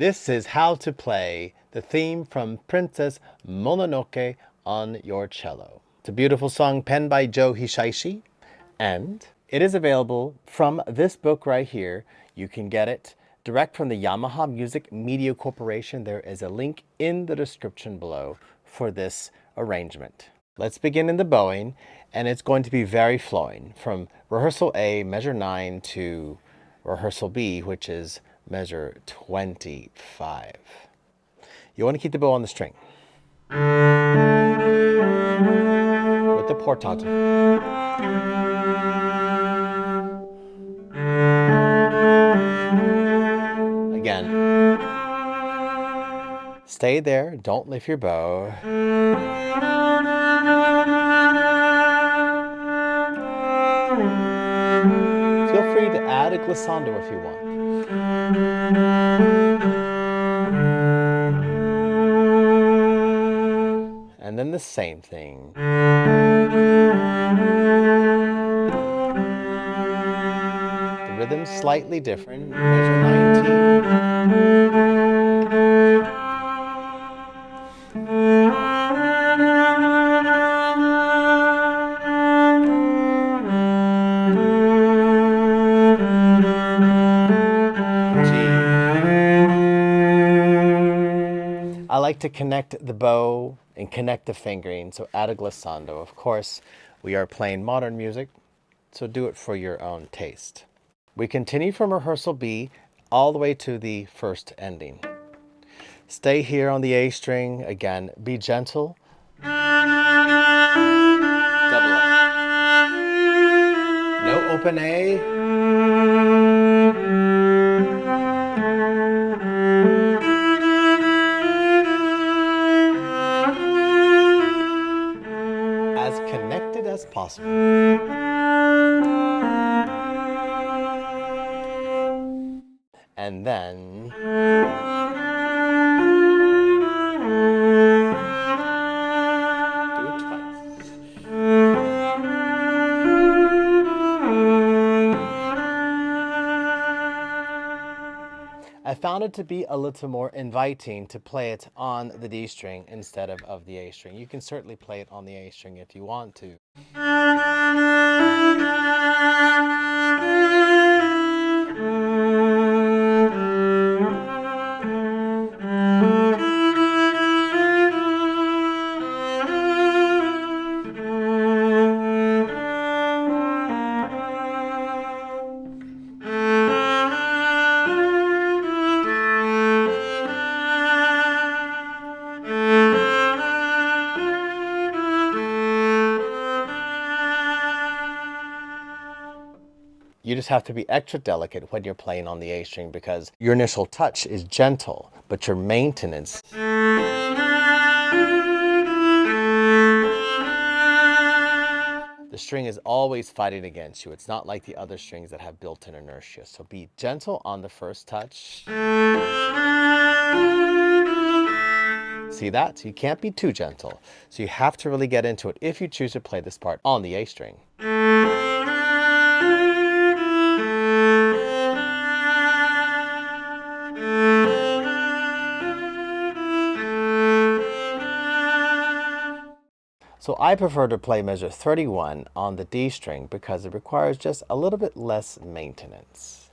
This is how to play the theme from Princess Mononoke on your cello. It's a beautiful song penned by Joe Hisaishi, and it is available from this book right here. You can get it direct from the Yamaha Music Media Corporation. There is a link in the description below for this arrangement. Let's begin in the bowing, and it's going to be very flowing from rehearsal A, measure 9, to rehearsal B, which is measure 25. You want to keep the bow on the string with the portato. Again, stay there, don't lift your bow. Feel free to add a glissando if you want. And then the same thing. The rhythm's slightly different. Measure 19. I like to connect the bow and connect the fingering, so add a glissando. Of course, we are playing modern music, so do it for your own taste. We continue from rehearsal B all the way to the first ending. Stay here on the A string. Again, be gentle. Double up. No open A. As connected as possible. And then do it twice. I found it to be a little more inviting to play it on the D string instead of the A string. You can certainly play it on the A string if you want to. You just have to be extra delicate when you're playing on the A string because your initial touch is gentle, but your maintenance. The string is always fighting against you. It's not like the other strings that have built-in inertia. So be gentle on the first touch. See that? So you can't be too gentle. So you have to really get into it if you choose to play this part on the A string. So I prefer to play measure 31 on the D string because it requires just a little bit less maintenance.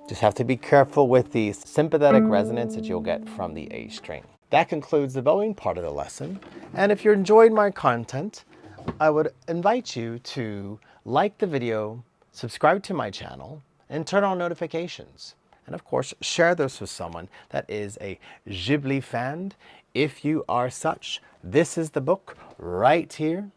Just have to be careful with the sympathetic resonance that you'll get from the A string. That concludes the bowing part of the lesson. And if you're enjoying my content, I would invite you to like the video, subscribe to my channel, and turn on notifications. And of course, share this with someone that is a Ghibli fan. If you are such, this is the book right here.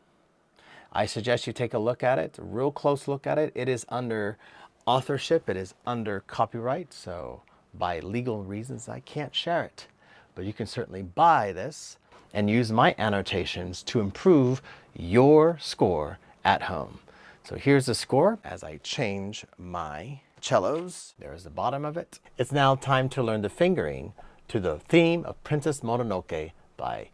I suggest you take a look at it, a real close look at it. It is under authorship, it is under copyright, so by legal reasons I can't share it. But you can certainly buy this and use my annotations to improve your score at home. So here's the score as I change my cellos. There's the bottom of it. It's now time to learn the fingering to the theme of Princess Mononoke by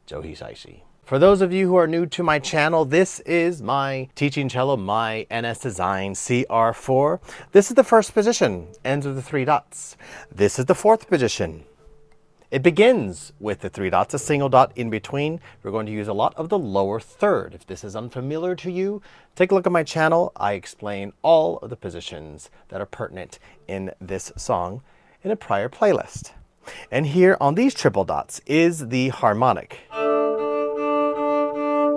Joe Hisaishi. For those of you who are new to my channel, this is my teaching cello, my NS Design CR4. This is the first position, ends with the 3 dots. This is the 4th position. It begins with the 3 dots, a single dot in between. We're going to use a lot of the lower third. If this is unfamiliar to you, take a look at my channel. I explain all of the positions that are pertinent in this song in a prior playlist. And here on these triple dots is the harmonic,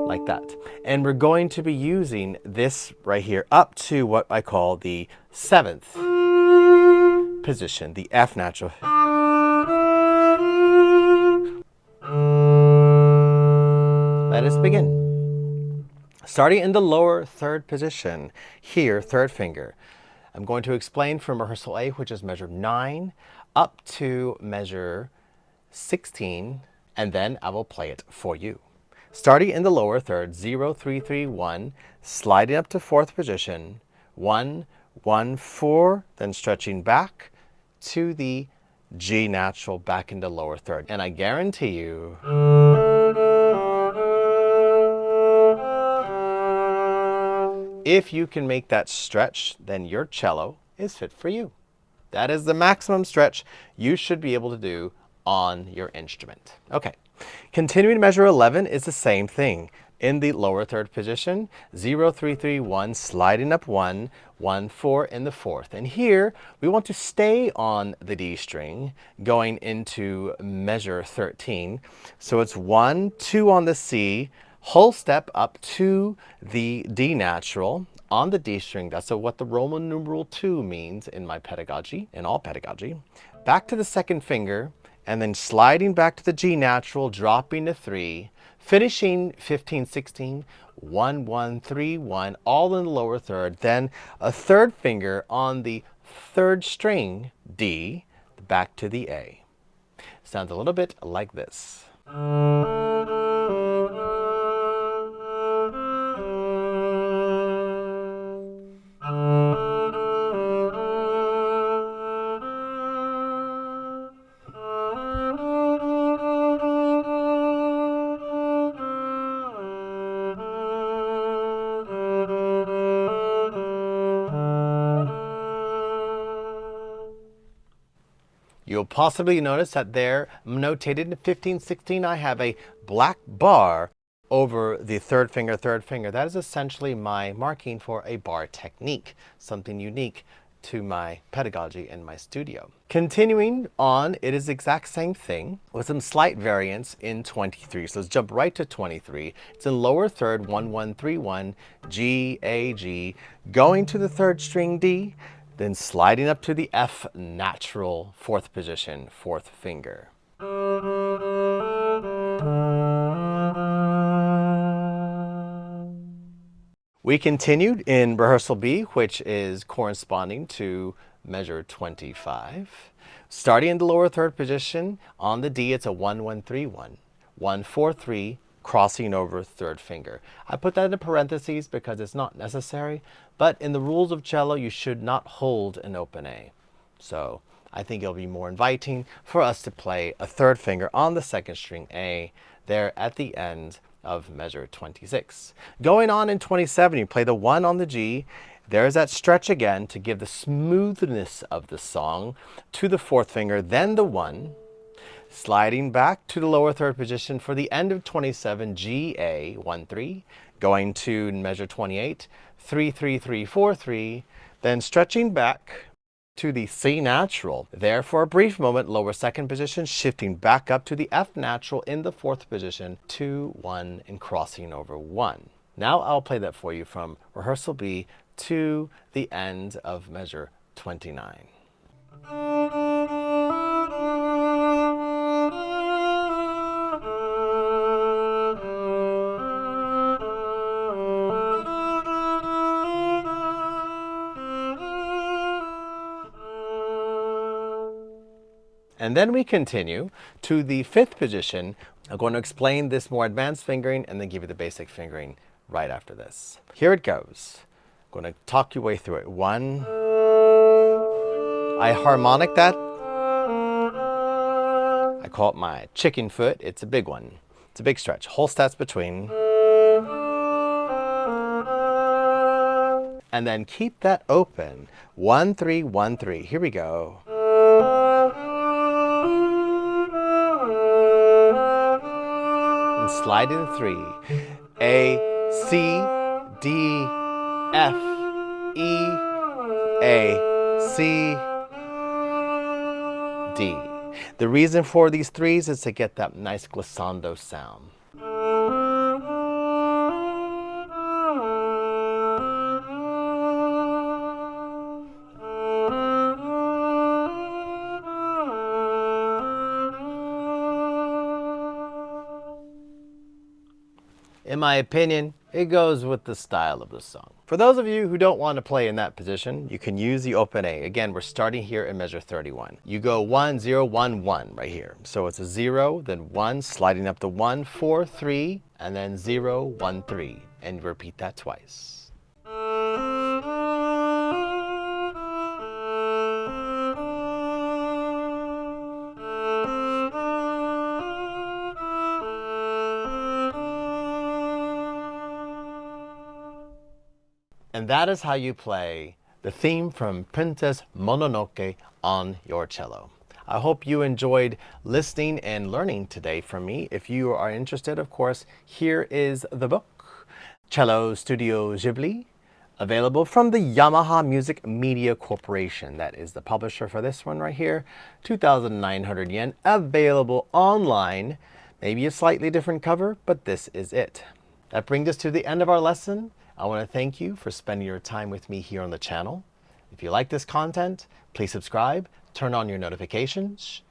like that. And we're going to be using this right here up to what I call the 7th position, the F natural. Let us begin. Starting in the lower 3rd position, here, 3rd finger. I'm going to explain from rehearsal A, which is measure 9, up to measure 16, and then I will play it for you. Starting in the lower 3rd, 0, 3, 3, 1, sliding up to 4th position, 1, 1, 4, then stretching back to the G natural back into lower 3rd. And I guarantee you, if you can make that stretch, then your cello is fit for you. That is the maximum stretch you should be able to do on your instrument. Okay, continuing to measure 11 is the same thing. In the lower 3rd position, 0, 3, 3, 1, sliding up 1, 1, 4 in the 4th. And here we want to stay on the D string going into measure 13. So it's 1, 2 on the C, whole step up to the D natural on the D string. That's what the Roman numeral 2 means in my pedagogy, in all pedagogy. Back to the 2nd finger, and then sliding back to the G natural, dropping to 3, finishing 15, 16, 1, 1, 3, 1, all in the lower 3rd. Then a 3rd finger on the 3rd string, D, back to the A. Sounds a little bit like this. You'll possibly notice that there, notated in 15, 16, I have a black bar over the 3rd finger, 3rd finger. That is essentially my marking for a bar technique, something unique to my pedagogy in my studio. Continuing on, it is the exact same thing with some slight variance in 23. So let's jump right to 23. It's in lower 3rd, 1, 1, 3, 1, G, A, G, going to the 3rd string D, then sliding up to the F natural 4th position, 4th finger. We continued in rehearsal B, which is corresponding to measure 25. Starting in the lower 3rd position, on the D, it's a 1, 1, 3, 1, 1, 4, 3, crossing over 3rd finger. I put that in parentheses because it's not necessary, but in the rules of cello, you should not hold an open A. So I think it'll be more inviting for us to play a 3rd finger on the 2nd string A there at the end of measure 26. Going on in 27, you play the 1 on the G. There's that stretch again to give the smoothness of the song to the 4th finger, then the 1. Sliding back to the lower 3rd position for the end of 27, G, A, 1, 3, going to measure 28, 3, 3, 3, 4, 3, then stretching back to the C natural. There for a brief moment, lower 2nd position, shifting back up to the F natural in the 4th position, 2, 1, and crossing over 1. Now I'll play that for you from rehearsal B to the end of measure 29. And then we continue to the 5th position. I'm going to explain this more advanced fingering and then give you the basic fingering right after this. Here it goes. I'm going to talk your way through it. 1. I harmonic that call it my chicken foot. It's a big one. It's a big stretch. Whole steps between. And then keep that open. 1, 3, 1, 3. Here we go. And slide in 3. A, C, D, F, E, A, C, D. The reason for these 3s is to get that nice glissando sound. In my opinion, it goes with the style of the song. For those of you who don't want to play in that position, you can use the open A. Again, we're starting here in measure 31. You go 1, 0, 1, 1 right here. So it's a 0, then 1, sliding up to 1, 4, 3, and then 0, 1, 3. And repeat that twice. And that is how you play the theme from Princess Mononoke on your cello. I hope you enjoyed listening and learning today from me. If you are interested, of course, here is the book, Cello Studio Ghibli, available from the Yamaha Music Media Corporation. That is the publisher for this one right here. 2,900 yen, available online. Maybe a slightly different cover, but this is it. That brings us to the end of our lesson. I want to thank you for spending your time with me here on the channel. If you like this content, please subscribe, turn on your notifications,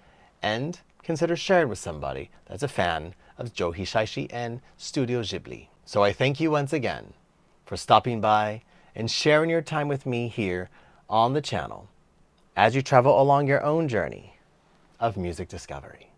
and consider sharing with somebody that's a fan of Joe Hisaishi and Studio Ghibli. So I thank you once again for stopping by and sharing your time with me here on the channel as you travel along your own journey of music discovery.